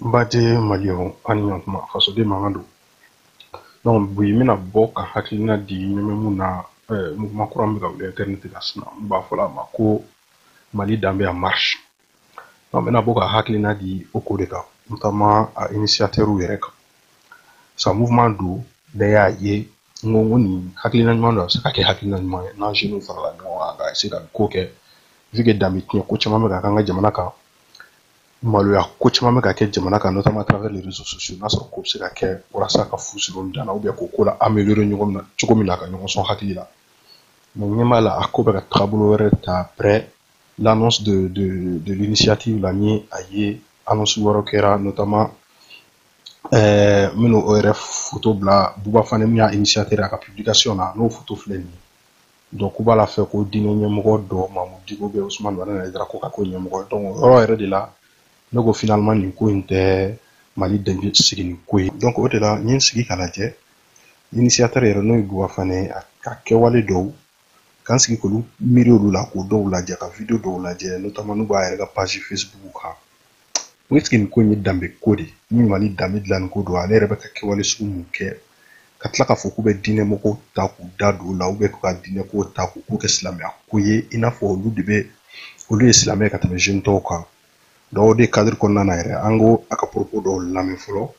Bade Malion aniantma faso de mangando. Donc bi mina boka hakilina di nyame muna mouvement courant ga wule internet gasna ba fola mako Mali dambe en marche. Donc mina boka hakilina di okodeka notamment à initiateur ou yereka. Sa mouvement do da ya ye ngongo ni hakilina nyando sa kake hakilina nyama na jenu fara no ga ese ga koke vige dambe tinyo ko chama ga kanga jamana ka maloya ko caman bɛ ka kɛ jamana kan notamment à travers les réseaux sociaux n'a sɔrɔ ko bɛ se ka kɛ walasa ka fu siri dan na ou bien ko ko la améliorer ɲɔgɔn min na cogo min na ka ɲɔgɔn sɔn hakili la mais ɲɛ b'a la a ko bɛ ka taabolo wɛrɛ ta après l'annonce de l'initiative la ni a ye annonce wɛrɛ kɛra notamment minnu o yɛrɛ photo bila Buba Fane min y'a initiateur a ka publication na n'o photo filɛ nin ye donc u b'a la fɛ ko diinɛ ɲɛmɔgɔ dɔ Mamudu Diko bɛ Usumani Danbɛlɛ Haidara ko ka k'o ɲɛmɔgɔ donc o yɔrɔ yɛrɛ de la ne ko finalement nin ko in tɛ Mali danbe sigi nin ko ye donc o de la n ye n sigi ka lajɛ initiateur yɛrɛ n'o ye Buba Fane a ka kɛwale dɔw k'an sigi k'olu miiri olu la k'o dɔw lajɛ ka video dɔw lajɛ notamment n'u b'a yɛrɛ ka page Facebook kan n sigi nin ko in ye danbe ko de min Mali danbe dilanni ko don ale yɛrɛ bɛ ka kɛwale sugu mun kɛ ka tila k'a fɔ k'u bɛ diinɛ mɔgɔw ta k'u da don o la ou bien k'u ka diinɛ ko ta k'u kɛ silamɛya ko ye i n'a fɔ olu ye silamɛ ka tɛmɛ jeune tɔw kan donc o de cadre kɔnɔna na yɛrɛ an ko a ka propos dɔw lamɛn fɔlɔ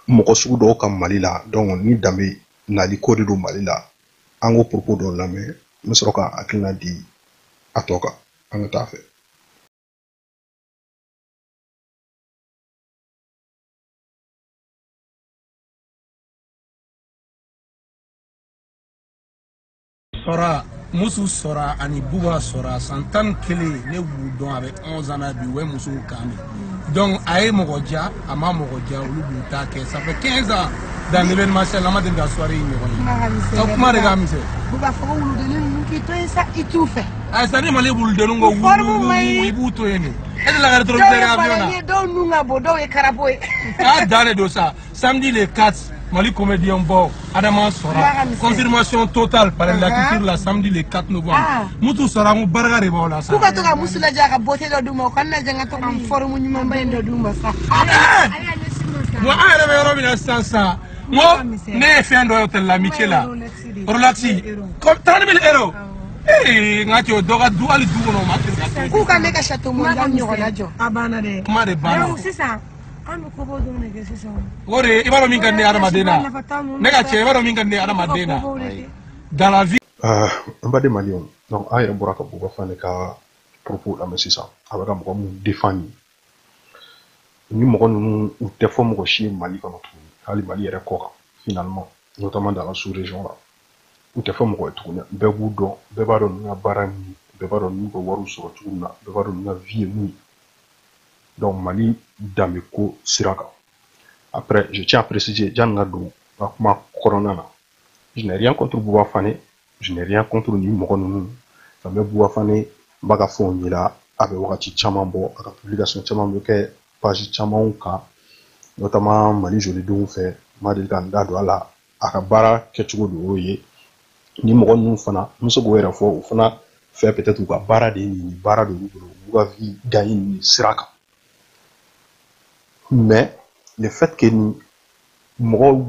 mɔgɔ sugu dɔw ka Mali la donc ni danbe nali ko de don Mali la an ko propos dɔw lamɛn n bɛ sɔrɔ ka hakilina di a tɔ kan an ka taa fɛ. Sora musu sora ani Buba sora san 11 ne b'u dɔn avec 11 ans na bi u bɛ musow kan mɛn donc a ye mɔgɔ diya a ma mɔgɔ diya olu b'u ta kɛ ça fait 15 ans dans l'événementiel an ma deli ka soirée in ɲɔgɔn ye kuma de ka misɛn Buba fɔ ko wuludennin ninnu k'i to yen sa i t'u fɛ a c'est ni Mali wuludenninw ko wulu i b'u to yen de e delila ka rétroviseur kɛ avion na dɔw nun ka bon dɔw ye karabo ye a dan de don sa samedi le 4 Mali comédien bon Adama sora confirmation totale par la culture la samedi le 4 novembre mutu sora mu baraka de b'aw la sa k'u ka to ka musu lajɛ a ka beauté dɔ d'u ma u ka na jan ka to ka forme ɲumanba in dɔ d'u ma sa bon an yɛrɛ bɛ yɔrɔ min na sisan sa n ko ne ye fɛn dɔ ye hôtel l'amitié la Rolex 30 000 euros n ka cɛ o dɔ ka du hali du kɔnɔ o ma k'u ka ne ka chateau mondial ɲɔgɔnna jɔ a banna dɛ kuma de banna sisan an bɛ kɔbɔ dɔrɔn de kɛ sisan o de i b'a dɔn min ka di ne adamaden na ne ka cɛ i b'a dɔn min ka di ne adamaden na dans la vie n baden Maliens donc an yɛrɛ bɔra ka Buba Fane ka propos lamɛn sisan a bɛ ka mɔgɔ minnu défendre ni mɔgɔ ninnu u tɛ fɔ mɔgɔ si ye Mali kɔnɔ tuguni hali Mali yɛrɛ kɔ kan finalement notamment dans la sous-région là u tɛ fɔ mɔgɔ ye tuguni bɛɛ b'u dɔn bɛɛ b'a dɔn ninnu ka baara min ye bɛɛ b'a dɔn ninnu ka wariw sɔrɔ cogo min na bɛɛ b'a dɔn ninnu ka vie ye mun ye donc Mali danbe ko sira kan après je tiens à préciser janni ka don n ka kuma kɔnɔna na je n'ai rien contre Buba Fane je n'ai rien contre ni mɔgɔ ninnu nka n bɛ Buba Fane n b'a ka fɛnw yira a bɛ wagati caman bɔ a ka publication caman bɛ kɛ page camanw kan notamment Mali jolidenw fɛ n ma deli ka n da don a la a ka baara kɛcogo de y'o ye ni mɔgɔ ninnu fana n bɛ se k'o yɛrɛ fɔ o fana fɛ peut-être u ka baara de ye nin baara de y'u bolo u ka vie gagner nin sira kan mais le fait que ni mɔgɔ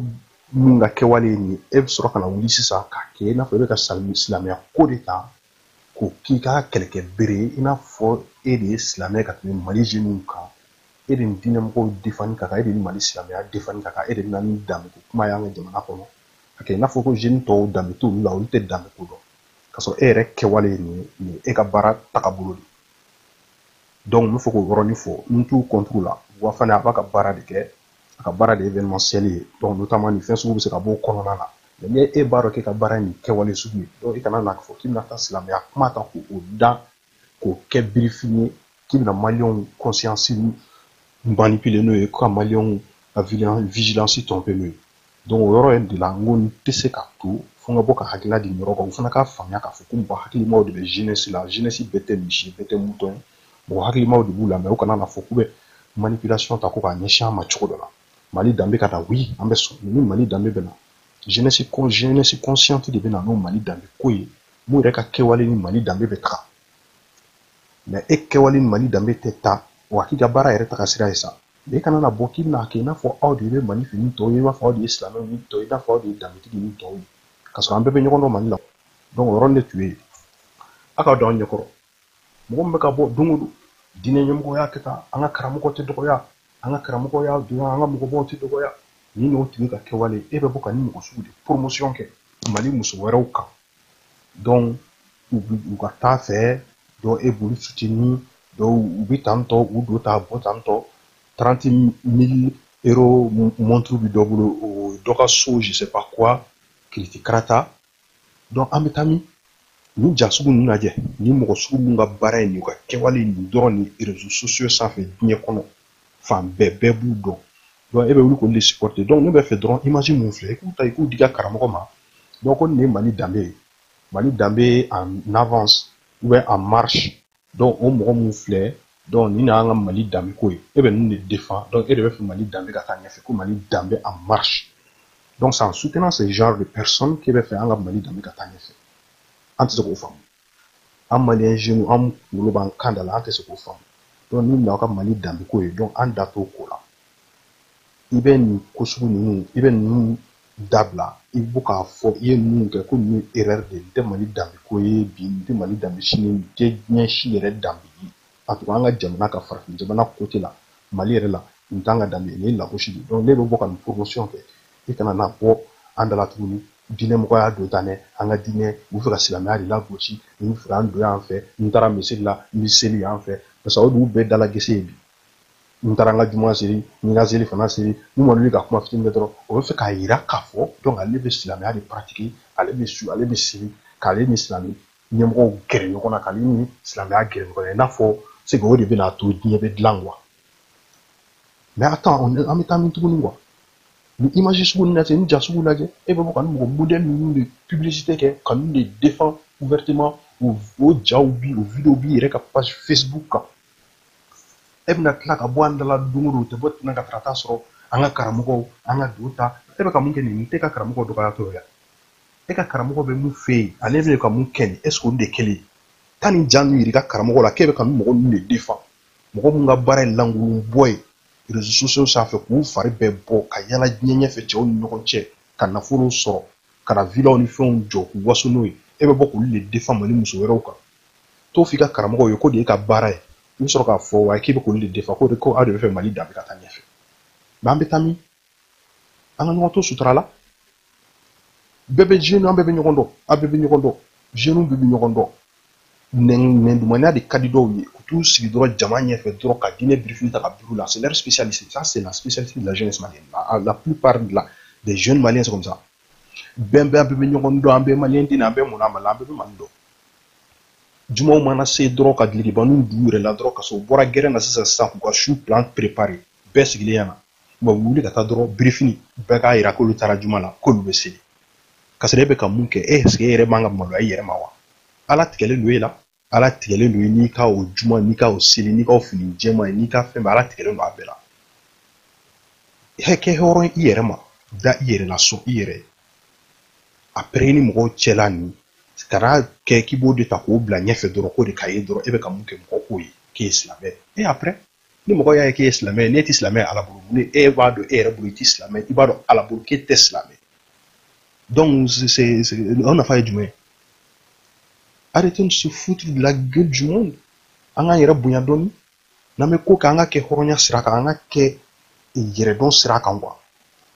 minnu ka kɛwale ye nin ye e bɛ sɔrɔ ka na wuli sisan k'a kɛ i n'a fɔ e bɛ ka silamɛya ko de ta k'o k'i ka kɛlɛkɛ bere ye i n'a fɔ e de ye silamɛ ka tɛmɛ Mali jeunes kan e de ni diinɛmɔgɔw défendre ka kan e de ni Mali silamɛya défendre ka kan e de bɛna ni danbe ko kuma y'an ka jamana kɔnɔ a kɛ i n'a fɔ ko jeunes tɔw danbe t'olu la olu tɛ danbe ko dɔn k'a sɔrɔ e yɛrɛ kɛwale ye nin ye e ka baara tagabolo de donc n bɛ fɛ k'o yɔrɔnin fɔ n t'u contre la Buba Fane a b'a ka baara de kɛ a ka baara de ye événementiel ye donc notamment nin fɛn sugu bɛ se ka bɔ o kɔnɔna na mais ni e b'a dɔn k'e ka baara ye nin kɛwale sugu ye donc i kana na fɔ k'i bɛna taa silamɛya kuma ta k'o da k'o kɛ birifin ye k'i bɛna Maliens conscience manipuler n'o ye ka Maliens ka vigilance tromper n'o ye donc o yɔrɔ in de la n ko n tɛ se ka to fo n ka bɔ ka hakilina di nin yɔrɔ kan o fana k'a faamuya k'a fɔ ko mɔgɔ hakilimaw de bɛ jeunesse la jeunesse bɛɛ tɛ misi bɛɛ tɛ mouton ye mɔgɔ hakilimaw de b'u la mais u kana na fɔ k'u bɛ manipulation ta ko k'a ɲɛsin an ma cogo dɔ la Mali danbe ka na oui an bɛ sɔn ni Mali danbe bɛ na jeunesse consciente de bɛ na n'o Mali danbe ko ye mun yɛrɛ ka kɛwale ni Mali danbe bɛ taga mais e kɛwale ni Mali danbe tɛ taa wa k'i ka baara yɛrɛ taga sira ye sa Mais quand on a beaucoup de n'a pas au début manif ni toi, il va falloir des islam ni toi, il va falloir des damité ni toi. Parce qu'on peut venir en manila. Donc on rend les tuer. Aka don nyokoro. Mo mbe ka bo dungudu. Dine nyomko ya keta, anga karamuko te doya, anga karamuko ya duwa, anga muko bo te doya. Ni no timi ka kewale ebe boka ni mo sugu de promotion ke. Mali muso wero ka. Donc ou ka ta fait, donc e bulu soutenir, donc ou bi tanto ou do ta bo tanto 30 000 euros montre du double ou doka so je sais pas quoi critiquera. Donc ametami ni jasugu nunaje ni mo sugu nga bara ni ka kewale ni do ni réseaux sociaux ça fait bien kono fan bébé budo donc ebe wuli ko les supporter donc ne be fait drone imagine mon frère ku ta ku diga karamoko ma donc on est Mali Dambe en avance ou bien en marche donc on mon frère donc ni na nga Mali Dambe ko ebe nous défend donc ebe fait Mali Dambe ka tanya fait ko Mali Dambe en marche donc c'est en soutenant ce genre de personnes qui ebe fait nga Mali Dambe ka tanya fait ante se ko fam am malien jeune am ngolo ban kandala ante se ko fam donc ni na ka Mali Dambe ko donc en dato ko la iben ko sugu ni iben dabla ibuka fo ye mun ke ko ni erreur de Mali Dambe ko ye bi de Mali Dambe chini te nya shi yere Dambe yi atu anga jamana ka farfi jamana côté la Mali yere la ntanga Dambe ni la ko shi donc le bo kan promotion ke e kana na bo andala tuni dine mo ya do tane anga dine u fera silama ri la gochi ni fera ndo ya en fait ntara misila miseli en fait parce que o du be dala gese bi ntaranga juma seri ninga zeli fana seri ni mo ka kuma fitin betro o fe ka ira kafo donc ale be silama ri pratiquer ale be siri kale ni islami nyemko gere nyoko na kale ni silama gere ko na fo c'est que o de na to diye be dlangwa mais attends on a mis tout le monde l'image sur une nation déjà sur la guerre et ben quand nous modèle de publicité que quand nous les défend ouvertement au jaubi au vidéo bi rek page Facebook et ben là ka boanda la dungu te bot na ka trata soro anga karamoko anga dota e be ka mun keni te ka karamoko do ka to ya e ka karamoko be mu fe ale be ka mun keni est ce qu'on de keli tani janu yiri ka karamoko la ke be ka mu mo le défend mo mun ga bare langulu boy réseaux sociaux ça fait pour faire be bo ka yala nyenye fe che on no che kana furo soro kana villa on fait on jo ku waso no e be bo ko le défend mali muso wero ka to fika karamoko yo ko de ka bare ni soro ka fo wa ki be ko le défend ko a de fe Mali Dambe ka tanya fe bambe tami anga no to sutra la bebe jeune ambe be nyokondo abebe nyokondo jeune bebe nyokondo nen du mania de kadido yi tout sigi dro jamanye fait dro ka dine briefing ta ka là c'est leur spécialité ça c'est la spécialité de la jeunesse malienne la plupart des jeunes maliens c'est comme ça bembe ambe be nyokondo ambe malien dina ambe monama lambe be mando jumo mana se dro ka dili banu dure la dro ka so bora gere na sa ku ka chou plan préparé bes giliana bo wuli ka ta dro briefing be ka ira ko lu tara juma la ko lu be seli kasrebe ka munke est-ce que yere manga malo ay yere mawa ala tigele loye la ala tigele loye ni ka o juma ni ka o seli ni ka o fini jema ni ka fe ala tigele no abela heke horon yere ma da yere la so yere après ni mo chelani kara ke kibo de ta ko bla nyefe doro ko de kaye doro ebe ka munke mo ko yi ke islamé et après ni mo ya ke islamé net islamé ala bulu ni e va do e rebu islamé ibado ala bulu ke islamé donc c'est on a fait du moins arrêtez de se foutre de la gueule du monde anga yere bunya doni na me ko ka anga ke horonya siraka anga ke yere don siraka ngwa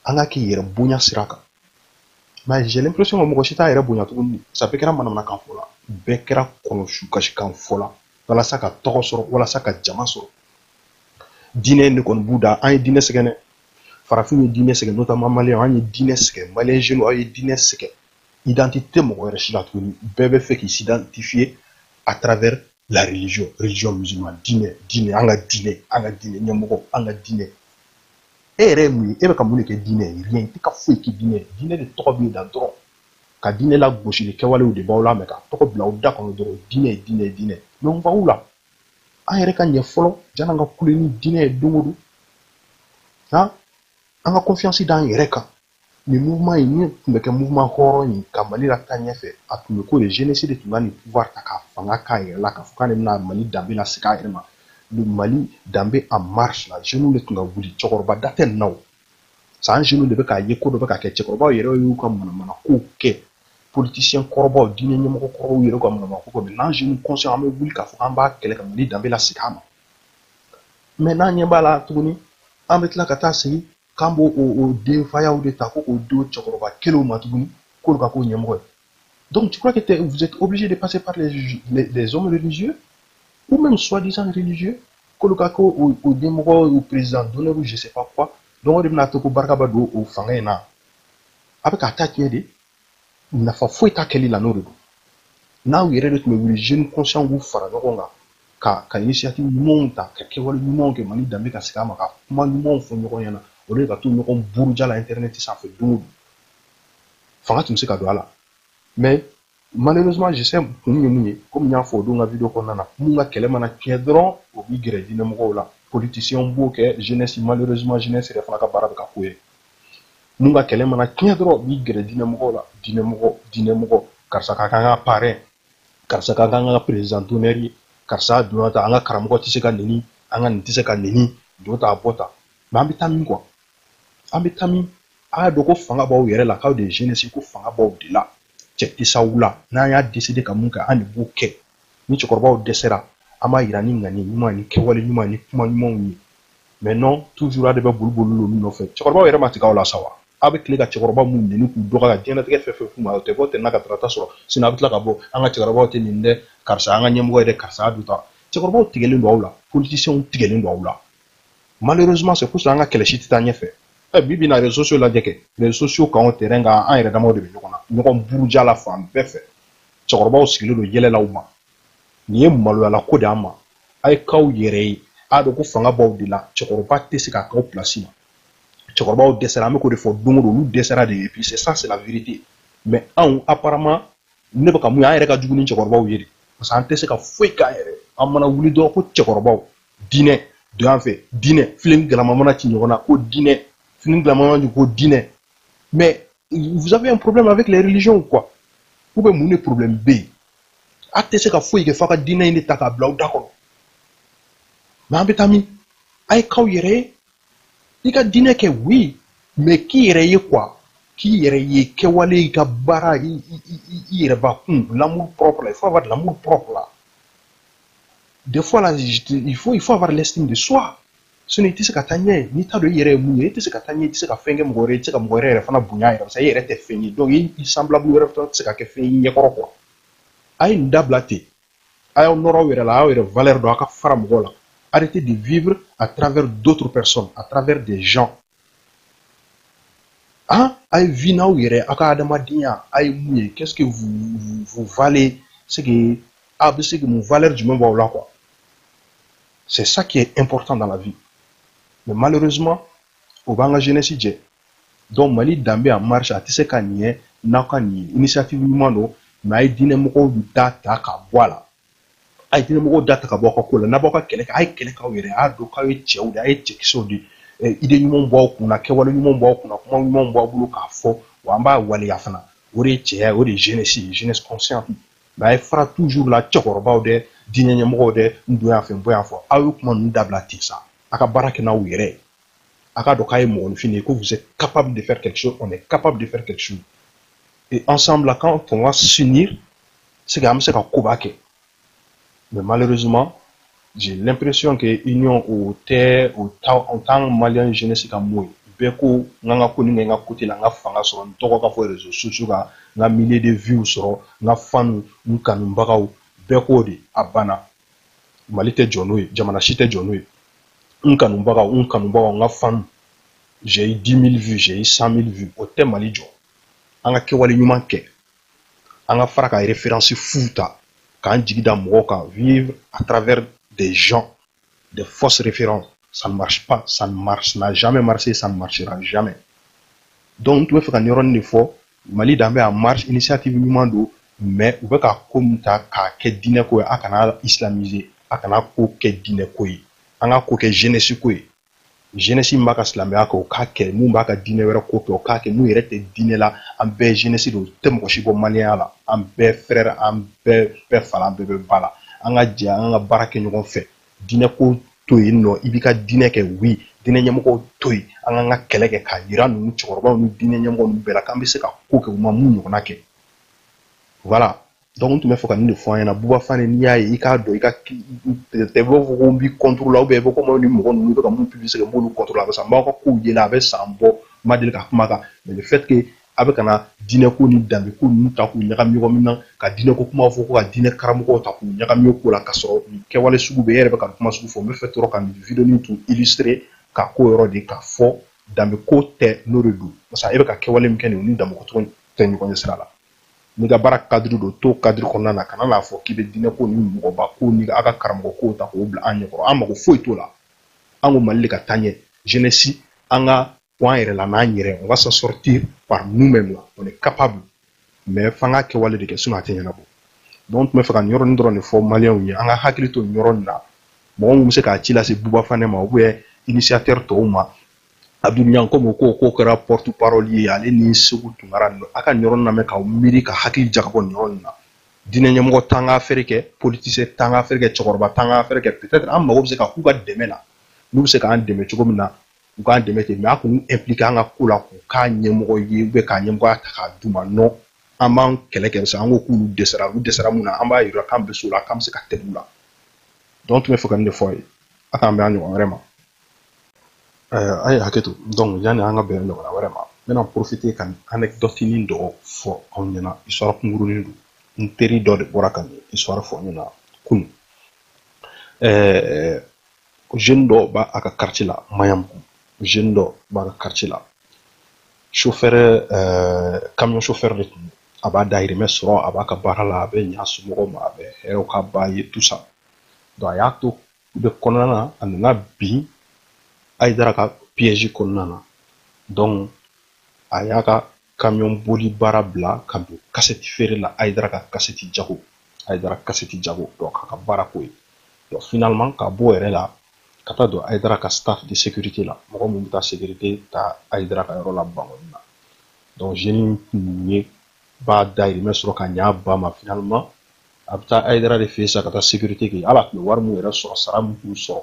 anga ke yere bunya siraka mais j'ai l'impression que mo chita yere bunya to ni ça peut kera manamna kan fola be kera kono shu kashi kan fola wala saka toko soro wala saka jama soro dine ne kon buda an dine segene farafin dine segene notamment malien an dine segene malien jeune ay dine segene identité mo wala shila to ni bebe fait qui s'identifier à travers la religion musulmane dine anga dine nyamoko anga dine eremu ebe kamune ke dine rien ti ka fou ki dine de to bi da dro ka dine la gauche de kewale ou de bawla me ka to bla ou da kono dro dine mais on va où là an yere kan ye folo jana nga kuleni dine dungudu ha anga confiance dans yere ka le mouvement est ni que mouvement horon ka Mali la tanya fait atume ko le génocide de tungani pouvoir ta ka fanga ka yere la ka fukane na Mali Dambe la sika yere ma le Mali Dambé en marche là jeune le tunga wuli chokoroba daten now ça un jeune de beka yeko de beka ke chokoroba yero yu comme mana ko ke politicien koroba dine nyamo ko koro yero comme mana ko maintenant jeune conscient am wuli ka fo amba kele ka Mali Dambé la sikama maintenant nyamba la tuni ambet la kata sigi kambo o de faya ou de tako o do chokoroba kelo matuguni ko ka ko nyamo. Donc tu crois que vous êtes obligé de passer par les hommes religieux ou même soi-disant religieux, kolokako au démocrate au président d'honneur ou je sais pas quoi, donc on a toko barkabado au fangena. Avec attaque yedi, n'a pas fouet ta keli la nourriture. Now il est le jeune conscient ou fara nokonga, ka initiative monta, ka kewali monke mani dambe ka sikama ka kuma mon fo nyoko yana, au lieu ka tout nyoko burja la internet ça fait donc. Fanga tu me sais ka doala. Mais malheureusement, je sais comme il y a une vidéo qu'on a, nous avons piedron au bigre dynamo la politicien bouquet jeunesse malheureusement jeunesse est fana ka bara ka kouye. Nous avons piedron bigre dynamo la dynamo karsa kanga parrain karsa kanga président d'honneur karsa donata anga karamoko tiseka nini anga ntiseka nini dota abota. Mais ambitami quoi. Ambitami a doko fanga ba yere la ka de jeunesse ko fanga ba de la. Cek tisaula na ya décidé ka munka ani buke ni chokorba desera ama irani ngani nyuma ni kewale nyuma ni kuma nyuma ni mais non toujours ade ba bulbulu lo no fait chokorba wera matika wala sawa avec les gars chokorba mun ni ku doka ga diana teke fefe fuma te vote na ka trata so sina bitla ka bo anga chokorba te ninde karsa anga nyemgo de karsa duta chokorba tigelen do wala politicien tigelen do wala malheureusement c'est pour ça anga kele shitita nyefe bibi na réseaux sociaux la deke les sociaux quand terrain ga en redamo de nyokona nyokon buruja la fam befe chokorba o sigilo do yele la uma ni malo la ko dama ay kaw yere a do ko fanga baw de la chokorba tesika ka place ma chokorba o desera me ko de fo dungo do lu desera de et puis c'est ça c'est la vérité mais apparemment ne ba ka mu ya ka juguni chokorba o yeri parce que tesika foi ka yere amana wuli do ko chokorba o dine de en fait dine film grama mana ti nyokona ko dine mais vous avez un problème avec les religions ou quoi? Ou bien mon problème B. Attesez qu'à fouiller que faka dîner il est à blau d'accord. Mais en bétami, aïe quand il y a dîner que oui, mais qui irait quoi? Qui irait que wale ka bara il va l'amour propre là, il faut avoir de l'amour propre là. Des fois là, il faut avoir l'estime de soi. Ce n'est pas que ni ta de yere mouye te se katanye te se ka fenge mgore te ka mgore fana bunya ira ça yere te feni donc il semble mgore te se ka ke feni nyekoro quoi ay ndablate ay onoro were la were valeur do aka fara mgola arrêtez de vivre à travers d'autres personnes à travers des gens ay vina were aka adama dinya ay mouye qu'est-ce que vous valez c'est que c'est que mon valeur du même là quoi c'est ça qui est important dans la vie. Mais malheureusement, au Banga jeunesse, donc Mali Dambé en marche à Tisseka Nye, Nakani, initiative humano, mais dynamo data voilà. Aïe dynamo data kaboka kola, naboka keleka, aïe keleka were, a doka tchou, aïe tchekso di, idée humon bois kuna, kewale humon bois kuna, comment humon bois boulot ka fo, wamba wale yafana, ore tchea, ore jeunesse consciente, mais fera toujours la tchokorba de, dynamo de, n'doya fait boyan fo, aïe comment nous dablati ça. Aka barake na wire aka dokaye mo fini que vous êtes capable de faire quelque chose, on est capable de faire quelque chose et ensemble là quand on va s'unir c'est quand même c'est kobake. Mais malheureusement j'ai l'impression que union au temps malien jeunesse ka moy beko nganga ko ni nga côté la nga fanga so ntoko ka fo réseaux sociaux nga milliers de vues so nga fan nkanu mbakaw beko de abana malite jonwe jamana shite jonwe on a fan j'ai eu 10 000 vues j'ai eu 100 000 vues au thème malijo on a kewali nyumanke on a fait une référence fouta quand digida moka vivre à travers des gens des fausses références ça ne marche pas ça n'a jamais marché ça ne marchera jamais donc tu veux faire un neuron de fois Mali Dambé en marche initiative nyumando mais vous pouvez comme ta ka dîner ko akana islamisé akana ko ke dîner ko anga ko ke jeunesse ko jeunesse mbaka slamé ko ka ke mu mbaka dîner wera ko to ka ke mu yerete dîner la en be jeunesse do tem ko shibo mania la en be frère en be fala be bala anga dia anga barake nyugo fe diinɛ ko to yen nɔ i b'i ka diinɛ kɛ oui diinɛ ɲɛmɔgɔw to yen an k'an ka kɛlɛ kɛ k'a yira ninnu cɛkɔrɔbaw ni diinɛ ɲɛmɔgɔw ninnu bɛɛ la k'an bɛ se ka ko kɛ u ma mun ɲɔgɔnna kɛ voilà donc n tun bɛ fɛ ka nin de fɔ an ɲɛna Buba Fane n'i y'a ye i k'a dɔn i ka tɛ b'a fɔ ko n b'i contre la ou bien i bɛ komi ni mɔgɔ ninnu i bɛ ka mun publier n b'olu contre la parce que n b'aw ka kow ye la a bɛ san bɔ n ma deli ka kuma kan mais le fait que a bɛ ka na diinɛ ko ni danbe ko ninnu ta k'u ɲagami ɲɔgɔn na ka diinɛ ko kumaw fɔ ko ka diinɛ karamɔgɔw ta k'u ɲagami o ko la ka sɔrɔ nin kɛwale sugu bɛ e yɛrɛ bɛ ka kuma sugu fɔ n bɛ fɛ dɔrɔn ka nin vidéo nin tun illustrer k'a ko yɔrɔ de k'a fɔ danbe ko tɛ n'o de don parce que e bɛ ka kɛwale min kɛ nin ni danbe ko tɛ ɲɔgɔn ɲɛ sira la n'i ka baara cadre don to cadre kɔnɔna na kana n'a fɔ k'i bɛ diinɛ ko ni mɔgɔba ko ni a ka karamɔgɔ ko ta k'o bila an ɲɛkɔrɔ an mago foyi t'o la an ko Mali de ka taa ɲɛ jeunesse an ka bɔ an yɛrɛ la n'an yɛrɛ on va s'en sortir par nous-mêmes là on est capable mais f'an ka kɛwale de kɛ sinon a tɛ ɲɛnabɔ donc n tun bɛ fɛ ka nin yɔrɔnin dɔrɔn de fɔ maliyɛnw ye an ka hakili to nin yɔrɔ nin na mɔgɔ min bɛ se k'a ci lase Buba Fane ma ou bien initiateur tɔw ma Abdou Niang komi ko kɛra porte parole ye ale ni Segu Tunkara a ka nin yɔrɔ lamɛn k'aw miiri ka hakili jagabɔ nin yɔrɔ nin na diinɛ ɲɛmɔgɔ t'an ka affaire kɛ politicien t'an ka affaire kɛ cɛkɔrɔba t'an ka affaire kɛ peut-être an mago bɛ se ka k'u ka dɛmɛ na n'u bɛ se k'an dɛmɛ cogo min na u k'an dɛmɛ ten mais a k'u impliqué an ka ko la k'u k'a ɲɛmɔgɔ ye ou bien k'a ɲɛmɔgɔya ta k'a d'u ma non an b'an kɛlɛ kɛ parce que an ko k'olu dɛsɛra olu dɛsɛra mun na an b'a yira k'an bɛ s'o la k'an bɛ se ka tɛmɛ u la donc tun bɛ fɛ ka nin de fɔ a ye a k'an bɛn a ɲɔgɔn wɛrɛ ma a ye hakɛ to donc yanni an ka bɛn ɲɔgɔnna wɛrɛ ma n bɛna profiter ka anecdote dɔ fɔ aw ɲɛna histoire kunkurunin don n teri dɔ de bɔra ka nin histoire fɔ n ɲɛna kunun jeune dɔ b'a ka quartier la Maɲanbugu jeune dɔ b'a ka quartier la chauffeur camion chauffeur de tun a b'a dahirimɛ sɔrɔ a b'a ka baara la a bɛ ɲa somɔgɔw ma a bɛ hɛrɛw ka ba ye tout ça donc a y'a to u bɛ kɔnɔna na a nana bin Aïdara ka piège kɔnɔna na donc a y'a ka camion boli baara bila ka don kasɛti feere la Aïdara ka kasɛti jago Aïdara kasɛti jago donc a ka baara ko ye donc finalement ka bɔ yɛrɛ la ka taa don Aïdara ka staff de sécurité la mɔgɔ min bɛ taa sécurité ta Aïdara ka yɔrɔ la Bangɔni na donc jeune tun ye b'a dahirimɛ sɔrɔ ka ɲa a ba ma finalement a bɛ taa Aïdara de fɛ yen sa ka taa sécurité kɛ hali a tun bɛ wari min yɛrɛ sɔrɔ sara min t'u sɔrɔ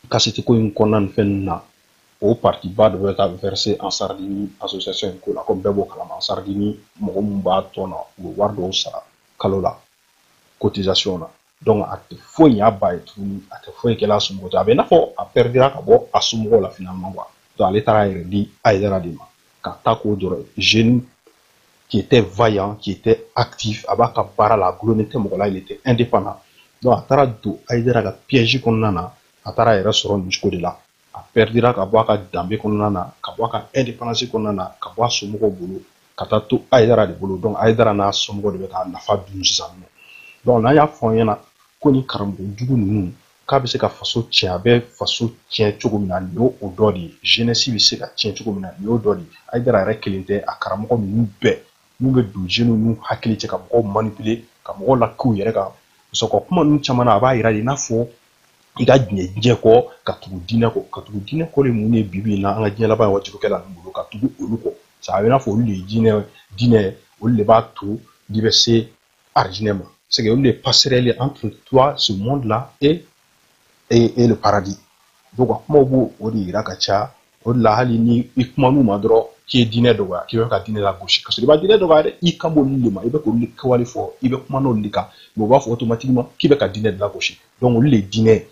kasɛti ko in kɔnɔna ni fɛn na o parti ba dɔ bɛ taa verser en Sardini association in ko la comme bɛɛ b'o kalama en Sardini mɔgɔ min b'a tɔn na u bɛ wari dɔw sara kalo la cotisation na donc a tɛ foyi ɲ'a ba ye tuguni a tɛ foyi kɛla a somɔgɔw a bɛ i n'a fɔ a perdira ka bɔ a somɔgɔw la finalement quoi donc ale taara a yɛrɛ di Aïdara de ma ka taa k'o dɔrɔn jeune qui était vaillant qui était actif a b'a ka baara la a gulonlen tɛ mɔgɔ la il était indépendant donc a taara don Aïdara ka piège kɔnɔna na a taara a yɛrɛ sɔrɔ nin cogo de la a perdira ka bɔ a ka danbe kɔnɔna na ka bɔ a ka indépendance kɔnɔna na ka bɔ a somɔgɔw bolo ka taa to Aïdara de bolo donc Aïdara n'a somɔgɔw de bɛ k'a nafa dun sisan nɔ donc n'an y'a fɔ an ɲɛna ko ni karamɔgɔ jugu ninnu k'a bɛ se ka faso tiɲɛ a bɛ faso tiɲɛ cogo min na nin y'o dɔ de ye jeunesse bɛ se ka tiɲɛ cogo min na nin y'o dɔ de ye Aïdara yɛrɛ kelen tɛ a karamɔgɔ ninnu bɛɛ n'u bɛ don jeunes ninnu hakili cɛ ka mɔgɔw manipuler ka mɔgɔw lak'u yɛrɛ kan parce que kuma ninnu caman na a b'a yira de i n'a fɔ i ka diɲɛ kɔ ka tugu diinɛ kɔ ka tugu diinɛ kɔ de mun de bi in na an ka diɲɛ laban waati kɛ la nin bolo ka tugu olu kɔ ça a bɛ i n'a fɔ olu de ye diinɛ olu de b'a to n'i bɛ se arijinɛ ma c'est que olu de passerelle entre toi ce monde là et le paradis donc a kumaw b'o o de yira ka caya o de la hali ni i kuman'u ma dɔrɔn k'i ye diinɛ dɔgɔya k'i bɛ ka diinɛ lagosi ka sɔrɔ i b'a diinɛ dɔgɔya dɛ i kan b'olu de ma i bɛ k'olu de kɛwale fɔ i bɛ kuma n'olu de kan mais u b'a fɔ automatiquement k'i bɛ ka diinɛ de lagosi donc olu de ye diinɛ ye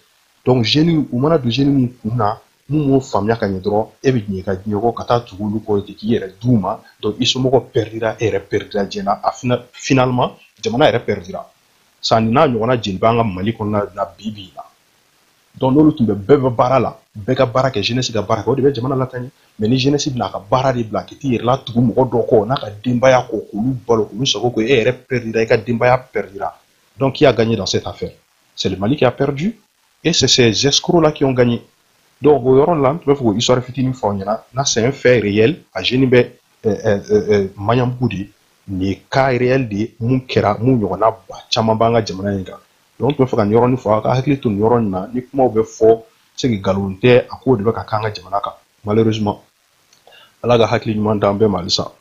donc jeunes u mana don jeunes min kun na mun m'o faamuya ka ɲɛ dɔrɔn e bɛ diɲɛ ka diɲɛ kɔ ka taa tugu olu kɔ ten k'i yɛrɛ d'u ma donc i somɔgɔw perdira e yɛrɛ perdira diɲɛ na a finalement jamana yɛrɛ perdira sa nin n'a ɲɔgɔnna jeli b'an ka Mali kɔnɔna na bi bi in na donc n'olu tun bɛ bɛɛ bɛ baara la bɛɛ ka baara kɛ jeunesse ka baara kɛ o de bɛ jamana latanya mais ni jeunesse bɛna a ka baara de bila ka t'i yɛrɛ la tugu mɔgɔ dɔw kɔ n'a ka denbaya kɔ k'olu balo k'olu sago kɛ e yɛrɛ perdira i ka denbaya perdira donc qui a gagné dans cette affaire c'est le Mali qui a perdu et c'est ces escrocs là qui ont gagné donc au yɔrɔ la n tun bɛ fɛ k'o histoire fitinin fɔ aw ɲɛna n'a c'est un fait réel a jeune bɛ Maɲanbugu de nin ye cas réel de ye mun kɛra mun ɲɔgɔnna ba caman b'an ka jamana in kan donc n tun bɛ fɛ ka nin yɔrɔnin fɔ a ka hakili to nin yɔrɔ in na ni kumaw bɛ fɔ c'est que nkalon tɛ a k'o de bɛ ka k'an ka jamana kan malheureusement ala ka hakili ɲuman d'an bɛɛ ma halisa